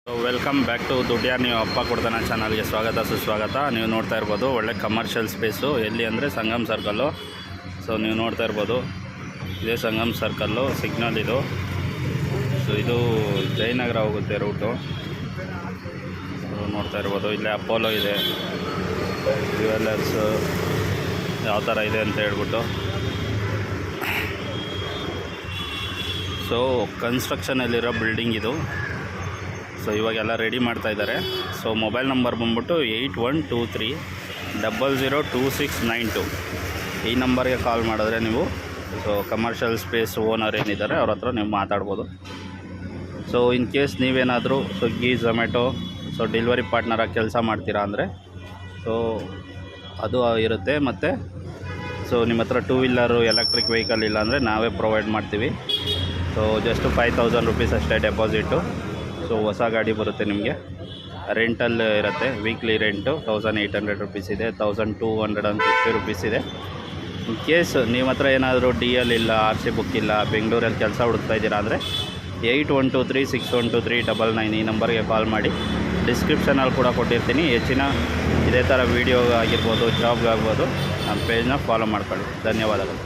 Welcome back to ದುಡ್ಯಾರ್ ನೀವು ಅಪ್ಪ ಕೊಡ್ತಾನೆ ಚಾನಲ್ಗೆ ಸ್ವಾಗತ ಸುಸ್ವಾಗತ. ನೀವು ನೋಡ್ತಾ ಇರ್ಬೋದು ಒಳ್ಳೆ ಕಮರ್ಷಿಯಲ್ ಸ್ಪೇಸು. ಎಲ್ಲಿ ಅಂದರೆ ಸಂಗಮ್ ಸರ್ಕಲ್ಲು. ಸೊ ನೀವು ನೋಡ್ತಾ ಇರ್ಬೋದು ಇದೇ ಸಂಗಮ್ ಸರ್ಕಲ್ಲು, ಸಿಗ್ನಲ್ ಇದು. ಸೊ ಇದು ಜಯನಗರ ಹೋಗುತ್ತೆ ರೂಟು. ಸೊ ನೋಡ್ತಾ ಇರ್ಬೋದು ಇಲ್ಲೇ ಅಪೋಲೋ ಇದೆ, ಜ್ಯುವೆಲ್ಲರ್ಸು ಯಾವ ಥರ ಇದೆ ಅಂತ ಹೇಳ್ಬಿಟ್ಟು. ಸೊ ಕನ್ಸ್ಟ್ರಕ್ಷನಲ್ಲಿರೋ ಬಿಲ್ಡಿಂಗ್ ಇದು. ಸೊ ಇವಾಗೆಲ್ಲ ರೆಡಿ ಮಾಡ್ತಾ ಇದ್ದಾರೆ. ಸೊ ಮೊಬೈಲ್ ನಂಬರ್ ಬಂದ್ಬಿಟ್ಟು 8123002692. ಈ ನಂಬರ್ಗೆ ಕಾಲ್ ಮಾಡಿದ್ರೆ ನೀವು ಸೊ ಕಮರ್ಷಿಯಲ್ ಸ್ಪೇಸ್ ಓನರ್ ಏನಿದ್ದಾರೆ ಅವ್ರ ಹತ್ರ ನೀವು ಮಾತಾಡ್ಬೋದು. ಸೊ ಇನ್ ಕೇಸ್ ನೀವೇನಾದರೂ ಸ್ವಿಗ್ಗಿ ಝೊಮ್ಯಾಟೊ ಸೊ ಡೆಲಿವರಿ ಪಾರ್ಟ್ನರಾಗಿ ಕೆಲಸ ಮಾಡ್ತೀರಾ ಅಂದರೆ ಸೊ ಅದು ಇರುತ್ತೆ. ಮತ್ತು ಸೊ ನಿಮ್ಮ ಹತ್ರ ಟೂ ವೀಲರು ಎಲೆಕ್ಟ್ರಿಕ್ ವೆಹಿಕಲ್ ಇಲ್ಲ ಅಂದರೆ ನಾವೇ ಪ್ರೊವೈಡ್ ಮಾಡ್ತೀವಿ. ಸೊ ಜಸ್ಟ್ 5000 ರುಪೀಸ್ ಅಷ್ಟೇ ಡೆಪಾಸಿಟು. ಸೊ ಹೊಸ ಗಾಡಿ ಬರುತ್ತೆ ನಿಮಗೆ. ರೆಂಟಲ್ ಇರುತ್ತೆ, ವೀಕ್ಲಿ ರೆಂಟು 1800 ರುಪೀಸ್ ಇದೆ, 1250 ರುಪೀಸ್ ಇದೆ. ಇನ್ ಕೇಸ್ ನಿಮ್ಮ ಹತ್ರ ಏನಾದರೂ DL ಇಲ್ಲ, RC ಬುಕ್ ಇಲ್ಲ, ಬೆಂಗಳೂರಲ್ಲಿ ಕೆಲಸ ಹುಡುಕ್ತಾ ಇದ್ದೀರಾ ಅಂದರೆ 8123612399 ಈ ನಂಬರ್ಗೆ ಕಾಲ್ ಮಾಡಿ. ಡಿಸ್ಕ್ರಿಪ್ಷನಲ್ಲಿ ಕೂಡ ಕೊಟ್ಟಿರ್ತೀನಿ. ಹೆಚ್ಚಿನ ಇದೇ ಥರ ವೀಡಿಯೋ ಆಗಿರ್ಬೋದು, ಜಾಬ್ಗಾಗ್ಬೋದು ನಮ್ಮ ಪೇಜ್ನ ಫಾಲೋ ಮಾಡ್ಕೊಳ್ಳಿ. ಧನ್ಯವಾದಗಳು.